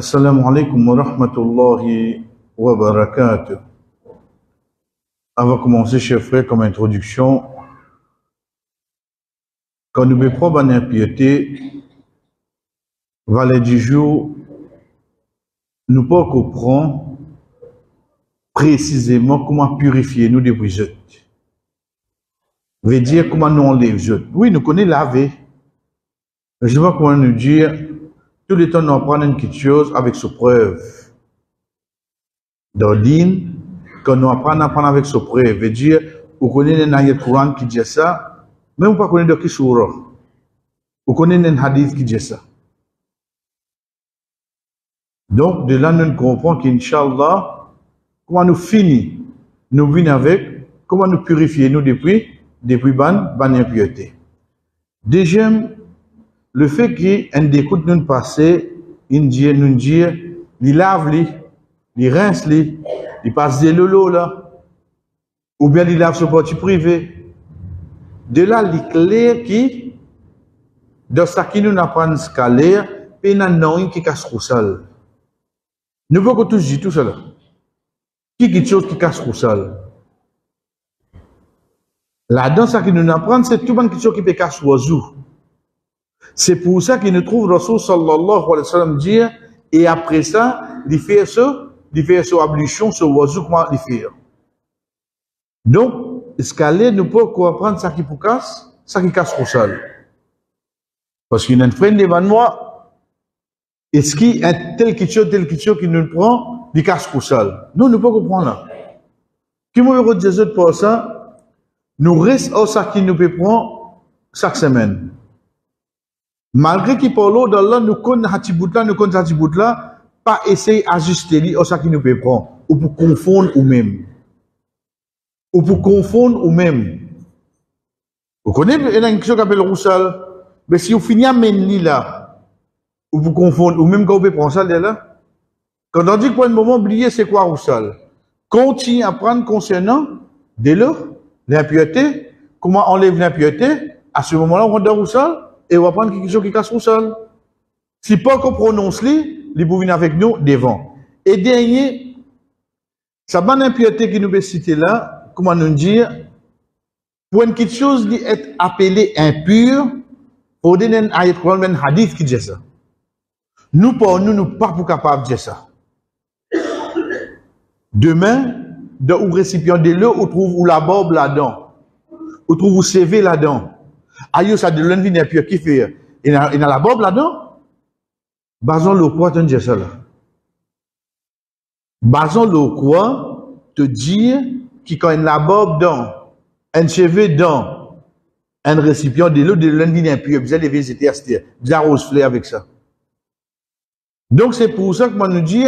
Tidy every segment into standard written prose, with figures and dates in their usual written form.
Assalamu alaikum wa rahmatullahi wa barakatuh. Avant de commencer, chers frères, comme introduction, quand nous béprenons en impiété, valet du jour, nous pas comprendre précisément comment purifier nous des jeûnes. Veut dire comment nous enlève jeûne. Oui, nous connaissons laver. Je vois comment nous dire, tout le temps nous apprenons quelque chose avec ce preuve. D'ordine, quand nous apprenons avec ce preuve, veut dire, vous connaissez un ayat Coran qui dit ça, mais vous ne connaissez pas de qui surah. Vous connaissez un hadith qui dit ça. Donc, de là, nous comprenons qu'Inch'Allah, comment nous finissons, nous venons avec, comment nous purifier nous depuis ban impureté. Deuxième, le fait qu'un écoute nous passer, nous dit, il lave, il rince, il passe de l'eau là, ou bien il lave ce parti privé. De là, il clair qui, dans ce qui nous apprend ce qu'aller, et non qui casse roussal. Nous pouvons tous dire tout cela. Qui est quelque chose qui casse roussal? Là-dedans, ce qui nous apprend, c'est tout le monde qui peut casser oiseau. C'est pour ça qu'il nous trouve Rasul sallallahu alayhi wa sallam dire, et après ça, il fait ça, ablution, ce oiseau, comment il fait. Donc, ce qu'elle nous peut comprendre ça qui peut casser, ça qui casse au sol. Parce qu'il y a un frère devant moi, est-ce qu'il y a tel quelque chose qui nous prend, il casse au sol. Non, nous ne pouvons pas comprendre là. Qui m'a dit Jésus pour ça, nous restons ça qui nous peut prendre chaque semaine. Malgré qu'il parle d'Allah, nous connaissons là, pas essayer d'ajuster ça qui nous peut prendre, ou pour confondre ou même. Vous connaissez une chose qui s'appelle roussal, mais si vous finissez à mener là, ou pour confondre, ou même quand vous pouvez prendre ça là, quand on dit que pour un moment oublier c'est quoi roussal, continuez à prendre concernant de l'eau, l'impureté, comment enlève l'impureté, à ce moment-là on rentre dans roussal, et on va prendre quelque chose qui casse au sol. Si pas qu'on prononce les pour venir avec nous devant. Et dernier, ça bonne impureté qui nous est cité là, comment nous dire, pour une quelque chose qui est appelée impure, pour donner un ayat Coran, un hadith qui dit ça. Nous pas pour capable de dire ça. Demain, dans le récipient de l'eau, on trouve la barbe là-dedans. On trouve le CV là-dedans. Aïe, ça de l'envie impure qui fait. Il y a la barbe là-dedans. Basons le quoi te dire ça là. Basons le quoi te dire qu'il quand il y a la barbe dans, un cheveu dans, un récipient de l'eau de l'envie impure, vous allez visiter à cette vous arrosez avec ça. Donc c'est pour ça que moi nous dis,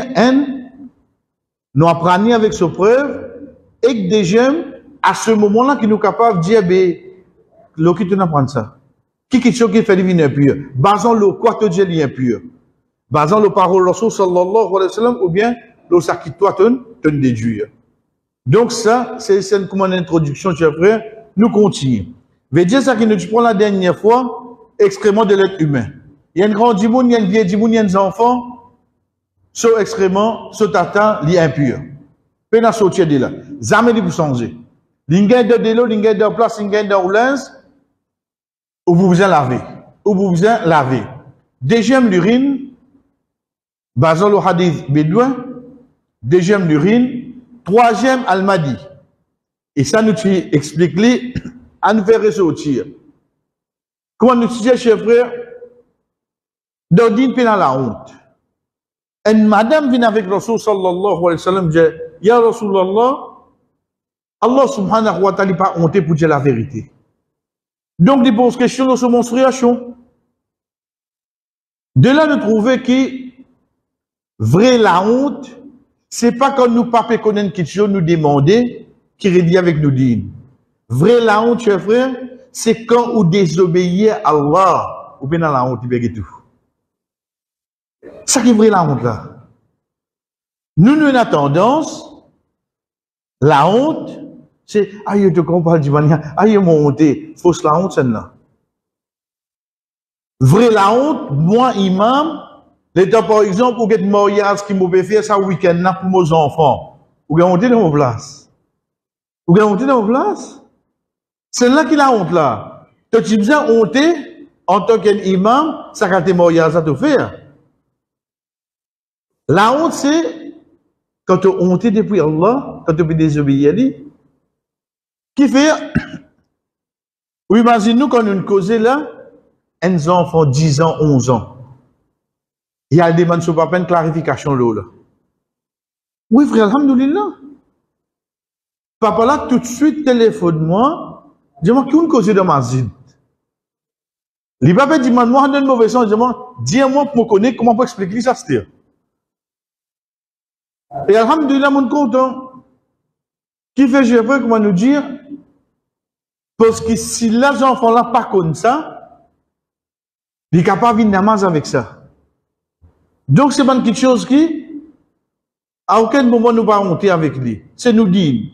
nous apprenons avec ce preuve, et que déjà, à ce moment-là, qui nous capable de dire, ben, l'eau qui te n'apprend ça. Qui fait deviner impur? Basons le quoi te dit impur? Basons le parole Rasul sallallahu alayhi wa sallam, ou bien, le ça qui toi te déduire. Donc ça, c'est comme une introduction, chers frères, nous continuons. Veut dire ça qui nous prend la dernière fois, excrément de l'être humain. Il y a un grand dimoun, il y a un vieil dimoun, il y a des enfants, ce excrément, ce tata, il est impur. Peine à sortir de là. Jamais de vous changer. L'ingé de l'eau, l'ingé de place, l'ingé de roulance, ou vous vous en lavez. Deuxième, l'urine, basant le hadith bédouin. Deuxième, l'urine. Troisième, al-madi. Et ça, nous explique les à nous faire ressortir. Comment nous disons, chers frères, d'ordine peine à la honte. Une madame vient avec Rasul sallallahu alayhi wa sallam, dit, Ya Rasulallah, Allah subhanahu wa ta'ala pas honte pour dire la vérité. Donc, il pose question de sa menstruation. De là, nous trouvons que vrai la honte, c'est pas quand nous pas connaître quelque chose, nous demander, qui rédit avec nous dire. Vrai la honte, chers frères, c'est quand vous désobéissez à Allah, ou bien dans la honte, il tout. Ça qui est vrai la honte là. Nous avons tendance, la honte, c'est, aïe, je te comprends, aïe, mon honte, fausse la honte, celle-là. Vrai la honte, moi, imam, L'état, par exemple, ou get mariage qui m'ont fait ça week-end là pour mes enfants. Ou get monté dans mon place. Ou get monté dans mon place. C'est là qu'il a honte là. Tu as besoin honte en tant qu'imam, ça quand t'es mariage à te faire. La honte, c'est quand tu as honte depuis Allah, quand tu peux désobéir à lui. Qui fait, ou imagine-nous quand on cause là, un enfant 10 ans, 11 ans. Il y a des demande sur pas une clarification là. Oui, frère, alhamdoulilah. Papa là, tout de suite, téléphone-moi, dis-moi, qui on cause dans ma zine? Les papas disent, moi, on a une mauvaise sens, dis-moi pour me connaître, comment pour expliquer ça, c'est. Et alhamdoulilah, mon content. Qui fait, je veux, comment nous dire, parce que si les enfants là pas comme ça, ils sont capables de namaz avec ça. Donc, c'est pas quelque chose qui, à aucun moment nous pas honter avec lui. C'est nous dire.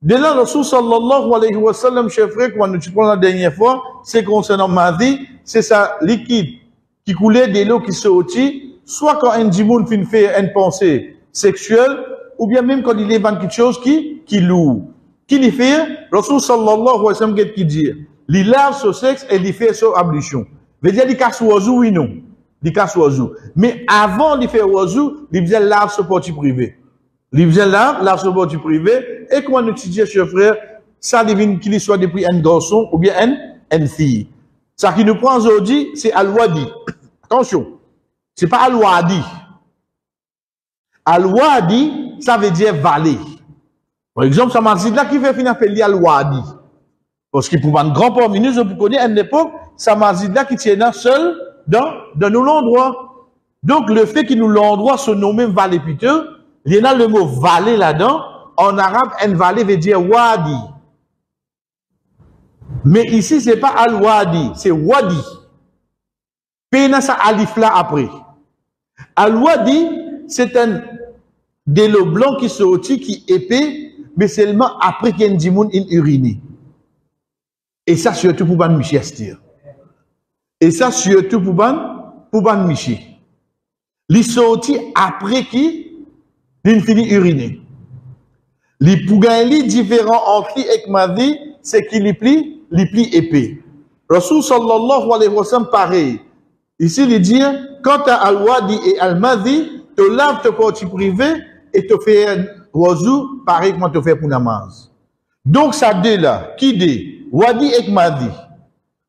De là, le Rasul sallallahu alayhi wa sallam, chef frère, quand nous parlons la dernière fois, c'est concernant ma vie, c'est ça liquide qui coulait de l'eau qui sortit, soit quand un djimoun fait une pensée sexuelle, ou bien même quand il est dans quelque chose qui loue. Qui lui fait, le Rasul sallallahu alayhi wa sallam, qui dit, il lave son sexe et il fait son ablution. Veut dire, il casse oiseau, oui, non. Il casse oiseau. Mais avant de faire oiseau, il faisait lave son porte privé. Il faisait lave son porte privé. Et comment nous disons, chers frères, ça devine qu'il soit depuis un garçon ou bien une fille. Ça qui nous prend aujourd'hui, c'est al-wadi. Attention. C'est pas al-wadi. Al-wadi, ça veut dire vallée. Par exemple, ça m'a dit là qui fait finir appeler al-wadi. Parce que pour un grand parmi nous, je connais à une époque, ça m'a dit là qui tient seul dans nos endroits. Donc, le fait que nous l'endroit se nomme vallée piteux, il y a le mot vallée là-dedans. En arabe, une vallée veut dire wadi. Mais ici, c'est pas al-wadi, c'est wadi. Pena ça alif là après. Al-wadi, c'est un de l'eau blanc qui sortit, qui est épais, mais seulement après qu'il y a une dimoun uriné. Et ça, surtout pour ban Michi Astir. Et ça, surtout pour ban Michi. Il sortit après qui, il finit uriné. Les pougains différents entre lui et ma vie, c'est qu'il les plie épais. Rasul sallallahu alayhi wa sallam, pareil. Ici, il dit, quant à al-wadi et al-madhi, te lave te porte privé et te fait un oiseau, pareil comme te fait pour namaz. Donc, ça deux là, qui dit, wadi et madhi.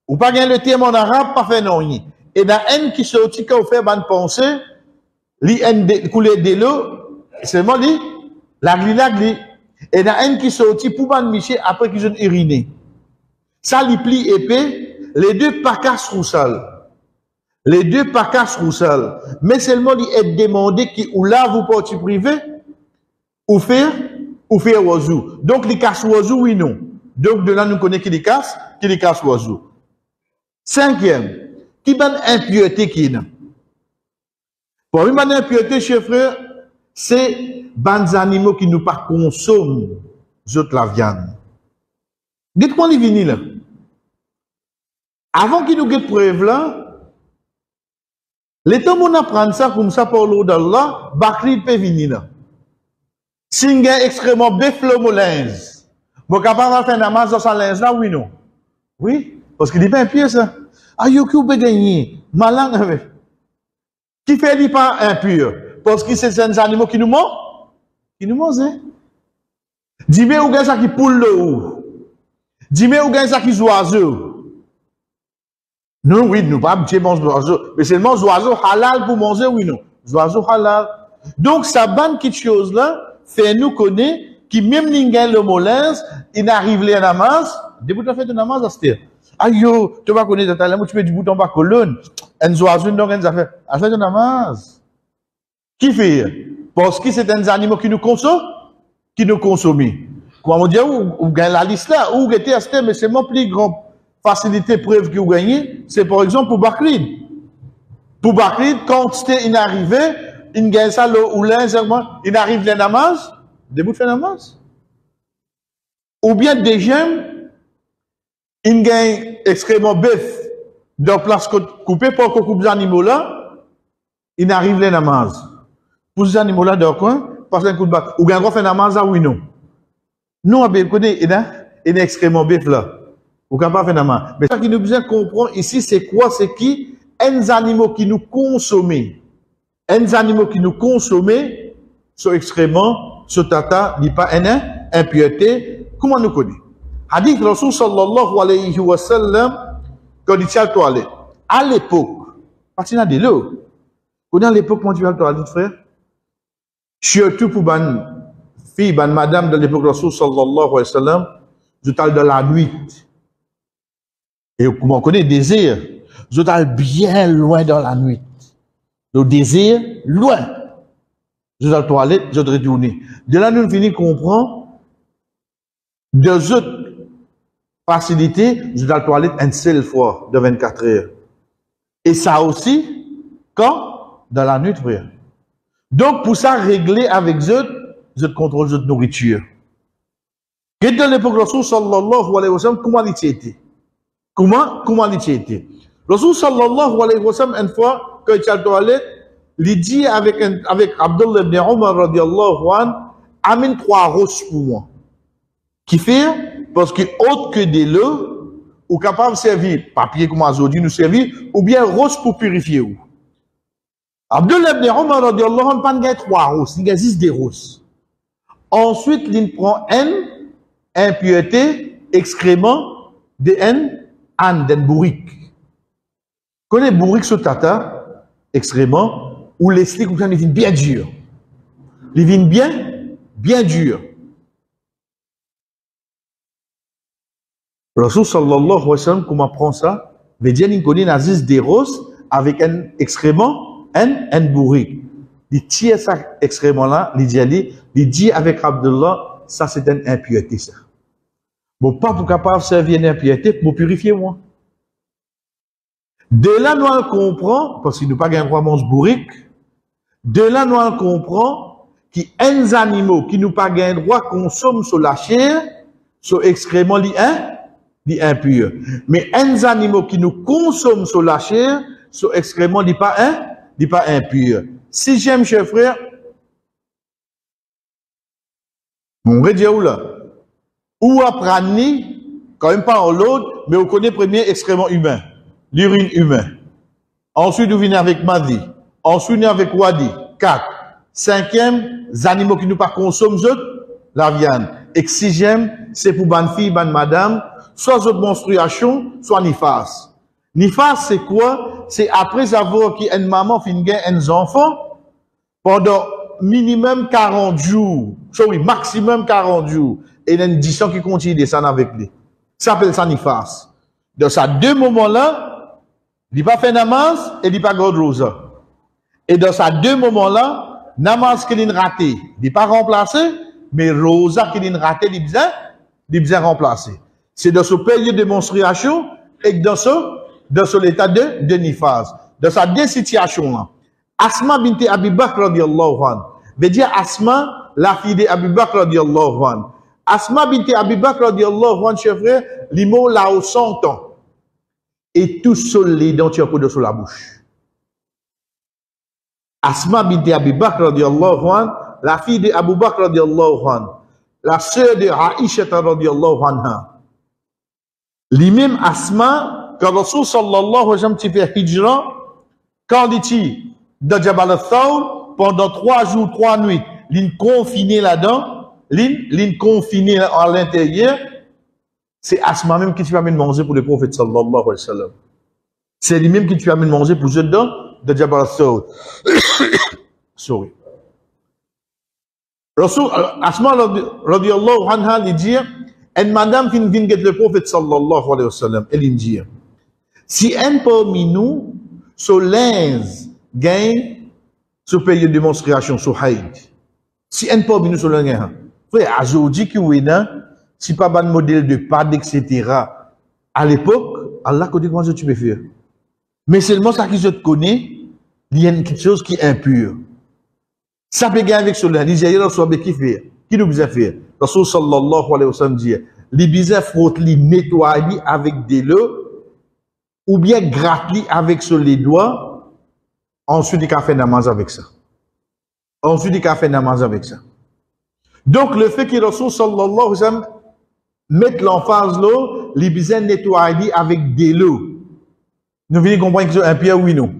Ou pas gagner le terme en arabe, pas fait non rien. Et dans un qui sortit quand on fait bonne pensée, li en couler de l'eau, seulement li, lagli. Et dans un qui sortit pour ban miché après qu'ils ont uriné. Ça li plie épais, les deux pas casse roussal. Les deux pas casse roussal. Mais seulement li est demandé qui ou là vous portez privé, ou faire oiseau. Donc li casse oiseau, oui non. Donc de là nous connaissons qui li casse oiseau. Cinquième, qui ban impureté qui n'a. Pour une bonne impureté, chers frères, c'est ban animaux qui nous pas consomment la viande. Dites-moi les vinyles là. Avant qu'ils nous guettent preuve là, les temps on apprend ça comme ça pour l'eau d'Allah, bakri peut venir là. Si un gars extrêmement béflom au linge, vous êtes capable de faire namaz dans sa linge là, oui non? Oui, parce qu'il dit pas un pied ça. Ayo qui peut gagner, malin qui fait lui pas impur, parce que c'est des animaux qui nous mangent, hein? Dis-moi où gagne ça qui poule le ou. Dis-moi où gagne ça qui oiseau. Non, oui, nous pas manger oiseau, mais seulement oiseau halal pour manger, oui non. Oiseau halal. Donc ça bonne quelque chose là, fait nous connaître qui même n'ingène le molins, il n'arrive les namaz, des bouts de fait de namaz à ce terre. Ayo, tu vas connaître ta langue, tu mets du bouton par colonne, un oiseau donc un affaire, à fait de namaz. Qui fait? Parce que c'est un animal qui nous consomme, Comment on dit, ou gagne la liste là, ou était à ce terre, mais c'est mon plus grand facilité preuve que vous gagnez, c'est par exemple pour Bakrid. Pour Bakrid, quand c'était inarrivé, il gagne ça, ou l'un, il arrive les namaz, des bouts de namaz. Ou bien des gemmes, il gagne extrêmement bœuf dans place coupée pour qu'on coupe les animaux là, il n'arrive les namaz. Pour ces animaux-là, dans le coin, passe un coup de bac. Ou bien, on fait namaz, oui, non. Nous, on connaît, il y a un excrément bœuf là. Ou quand pas faire namaz. Mais ça qui nous besoin comprendre ici, c'est quoi? C'est qui? Les animaux qui nous consomment. Les animaux qui nous consomment, sont excréments, ce tata, n'est pas impureté. Comment nous connaît? Hadith Rasul sallallahu alayhi wa sallam, quand il tient à la toilette. À l'époque, parce qu'il y a des lots. Quand à l'époque, quand tu vas à la toilette, frère, surtout pour ban fille, ban madame de l'époque Rasul sallallahu alayhi wa sallam, je parle de la nuit. Et comment on connaît désir, je parle bien loin dans la nuit. Le désir, loin. Je vais à la toilette, je vais retourner. De là, nous finissons comprendre deux autres facilités, je vais à la toilette une seule fois de 24 heures. Et ça aussi, quand? Dans la nuit, frère. Donc, pour ça, régler avec eux, je contrôle de nourriture. Et dans l'époque, Rasul sallallahu alayhi wa sallam, comment il était? Comment il était? Rasul sallallahu alayhi wa sallam, une fois, quand il est à la toilette, il dit avec Abdullah ibn Umar radiallahu anhu, amène 3 roses pour moi. Qui fait, parce que autre que des lots, ou capable de servir, papier comme aujourd'hui nous servir, ou bien rose pour purifier ou. Abdullah ibn Umar radiallahu anhu, pas de 3 roses, il existe des roses. Ensuite, il prend impureté, excrément, de d'un bourrique. Connais bourrique sur tata, excrément, ou les slicks, ou ça, ils viennent bien dur. Ils viennent bien dur. Rasul sallallahu alayhi wa sallam, comment prend ça? Veut dire qu'il connaît Aziz des roses avec un excrément, un bourrique. Il tire ça excrément-là, il dit avec Abdullah, ça c'est une impureté, ça. Bon, pas pour capable servir une impureté, pour purifier moi. De là, nous on comprend, parce qu'il nous pas gagné droit manger bourrique, de là, nous on comprend qu'il y a des animaux qui nous pas gagné droit consomment sur la chair, sur excrément, li impur. Mais les animaux qui nous consomment sur la chair, sont extrêmement pas impur. Si j'aime, cher frère, mon redit où là? Ou apprendre, quand même pas en l'autre, mais on connaît premier excrément humain, l'urine humain. Ensuite, on vient avec Madi. Ensuite, on vient avec Wadi. 4. 5e, les animaux qui nous pas consomment, la viande. Et 6e, c'est pour ban fille, ban madame, soit votre menstruation, soit nifas. Nifas, c'est quoi? C'est après avoir qu'une maman finit un enfant, pendant minimum 40 jours, maximum 40 jours, et il y a une discussion qui continue de descendre avec lui. Ça s'appelle ça nifas. Dans ces 2 moments-là, il n'a pas fait namaz et il n'a pas gardé rosa. Et dans ces 2 moments-là, namaz qu'il a raté, il n'a pas remplacé, mais rosa qu'il a raté, il a bien remplacé. C'est dans ce période de menstruation et dans ce état de nifas. Dans cette 2 situations-là, Asma binti Abi Bakr radiyallahu anhu, veut dire Asma, la fille de Abi Bakr radiyallahu anhu. Asma binti Abi Bakr radiyallahu anhu, chef frère, l'imo là au 100 ans. Et tout seul les dents tu as sur la bouche. Asma binti Abi Bakr radiyallahu anhu, la fille de Abu Bakr radiyallahu anhu, la sœur de Aisha radiyallahu anha. Lui-même Asma, quand Rasul sallallahu alayhi wa sallam fait hijra, quand il dit de Jabal al-Thawr, pendant 3 jours, 3 nuits, il confiné là-dedans, il confiné à l'intérieur, c'est Asma même qui tu amène manger pour le prophète sallallahu alayhi wa sallam. C'est lui-même qui tu amène manger pour eux dedans, de Jabal al-Thawr. Sorry. Rasul, Asma radiyallahu anha, il dit, une madame qui vient de le prophète sallallahu alayhi wa sallam, elle dit, si un parmi nous, ce linge gagne, ce pays de démonstration, ce haïd, si un parmi nous, ce linge gagne, frère, aujourd'hui, qui est là, si pas un modèle de pad, etc., à l'époque, Allah connaît comment tu peux faire. Mais seulement ça qui je te connais, il y a quelque chose qui est impur. Ça peut gagner avec ce linge, il y a soit qui fait, qui nous besoin faire. Rasul sallallahu alayhi wa sallam dit, les besoin frotte, les nettoyer avec des lots, ou bien gratte avec sur les doigts, Ensuite, il a fait namaz avec ça. Ensuite, il a fait namaz avec ça. Donc, le fait que le Rasul sallallahu alayhi wa sallam mette l'emphase là, les besoins nettoyer avec de l'eau. Nous venons comprendre que c'est un pierre oui, non.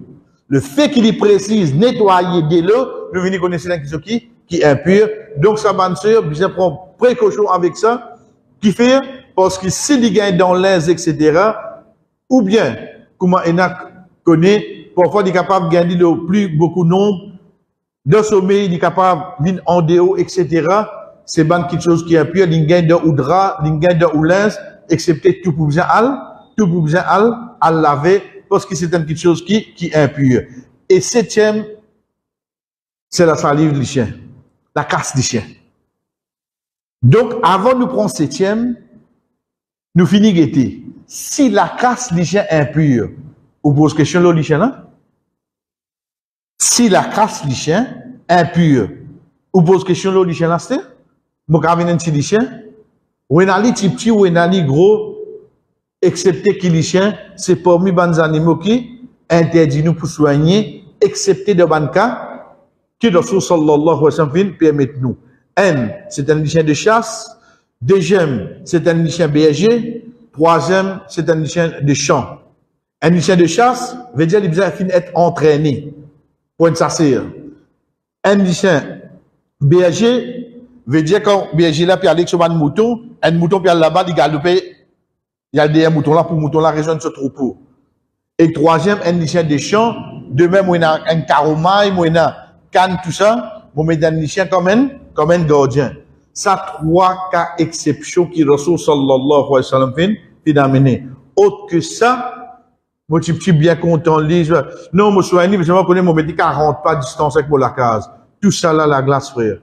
Le fait qu'il précise nettoyer de l'eau, nous venons connaître qui est impur. Donc, ça va nous bien prendre précaution avec ça, qui fait, parce que s'il gagne dans l'aise, etc., ou bien, comment Enak connaît, parfois il est capable de gagner le plus beaucoup de nombre, de sommeil, il est capable de en déo, etc., c'est ban quelque chose qui est impur, il gagne de oudra, il gagne de oulince, excepté tout pour bien al laver, parce que c'est quelque chose qui est impur. Et septième, c'est la salive du chien, la casse du chien. Donc, avant de prendre septième, nous finissons guetter. Si la casse du chien est impure, vous posez question là, du chien là? Si la casse du chien est impure, vous posez question là, du chien là, c'est? Vous avez un petit chien? Ou un ali petit ou un ali gros, excepté que les chiens, c'est parmi les animaux qui interdit nous pour soigner, excepté de ban cas, que le Rasul sallallahu alayhi wa sallam permet nous. Un, c'est un chien de chasse. Deuxième, c'est un chien berger. Troisième, c'est un chien de champ. Un chien de chasse veut dire qu'il doit être entraîné pour une sassir. Un chien berger veut dire quand berger là puis aller sur un mouton puis aller là-bas il galope, il y a des moutons là pour mouton là rejoindre ce troupeau. Et troisième, un chien de champ, de même on a un caromaille, on a canne tout ça, on met un chien comme un gardien. Ça trois cas exceptions qui Rasul sallallahu alayhi wa sallam fait d'amener. Autre que ça, moi je suis bien content lire. Non, moi soigné, mais je me connais mon métier 40 pas de distance avec la case. Tout ça là la glace frère.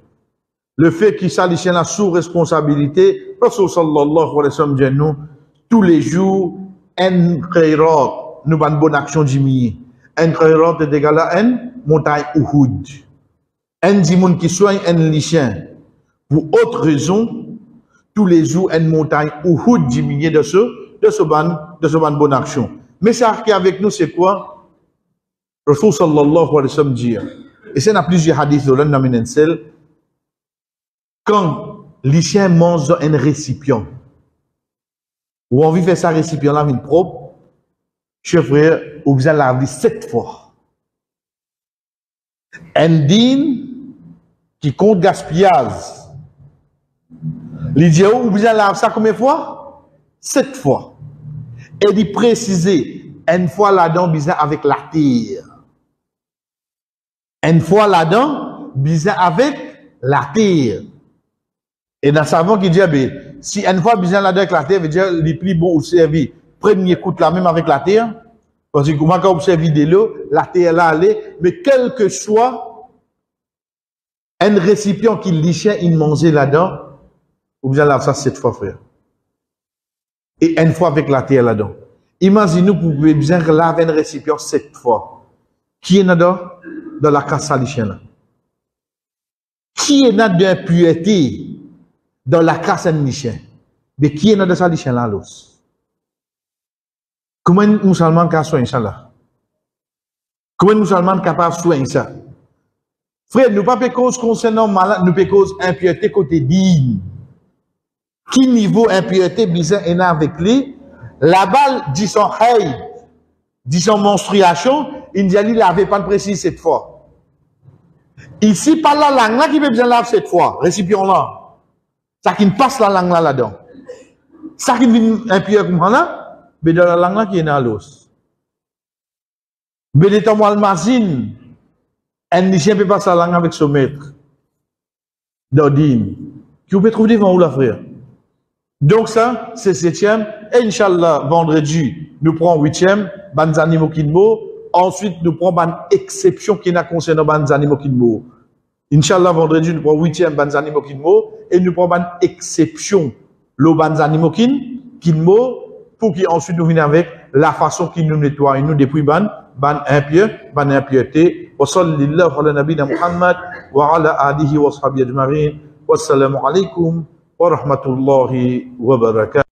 Le fait qu'il s'allie la sous responsabilité, Rasul sallallahu alayhi wa sallam dit nous tous les jours un khairat, nous avons une bonne action diminuée. Un khairat est égal à une montagne Uhud. Un dimoun qui soigne un lichien. Pour autre raison, tous les jours, une montagne Uhud diminuée de ce ban bonne action. Mais ça qui est avec nous, c'est quoi? Rasul sallallahu alayhi wa sallam dit, et c'est dans plusieurs hadiths de l'un quand les chiens mangent dans un récipient, ou on veut faire ça récipient là, une propre, chef frère, ou besoin laver 7 fois. Un dîne qui compte gaspillage, l'idée ou besoin laver ça combien de fois? 7 fois. Et il préciser, une fois là-dedans, besoin avec la terre. Une fois là-dedans, besoin avec la terre. Et dans savant qui dit, si une fois besoin là-dedans avec la terre, veut dire les plus bons observer. Premier coup là même avec la terre, parce que comment on observe de l'eau, la terre là allait, mais quel que soit un récipient qui lichait, il mangeait là-dedans, vous allez laver ça 7 fois, frère. Et une fois avec la terre là-dedans. Imaginez-nous, vous pouvez bien laver un récipient 7 fois. Qui est là-dedans? Dans la casse à lichien là. Qui est là d'impureté dans la casse à lichien? Mais qui est là dans sa lichien là, l'os? Comment un musulman peut soigner ça là? Comment un musulman est capable de soigner ça? Frère, nous ne pouvons pas cause concernant malade, nous pouvons cause impureté côté digne. Qui niveau impureté bizarre est avec lui? La balle dit son haï, dit son menstruation, il dit il n'avait pas de précis cette fois. Ici, par la langue là qui peut bien laver cette fois, récipient là. Ça qui passe la langue là là-dedans. Ça qui vient impur comme là, mais dans la langue là qui est dans l'os. Mais l'état moi l'imagine, un lycéen peut passer la langue avec son maître. D'ordine. Qui vous peut trouver devant vous la frère. Donc ça, c'est 7e. Et Inch'Allah, vendredi, nous prenons 8e, ban animaux qui mo. Ensuite, nous prenons ban exception qui n'a concernant ban animaux qui mo. Inch'Allah, vendredi, nous prenons 8e ban animaux qui mo. Et nous prenons ban exception, le ban animaux qui mo, pour qu'ensuite nous venions avec la façon qui nous nettoie, nous depuis ban impureté. Wa sallallahu ala nabina Muhammad wa ala alihi wa sahbihi ajma'in. Wassalamu alaikum wa rahmatullahi wa barakatuh.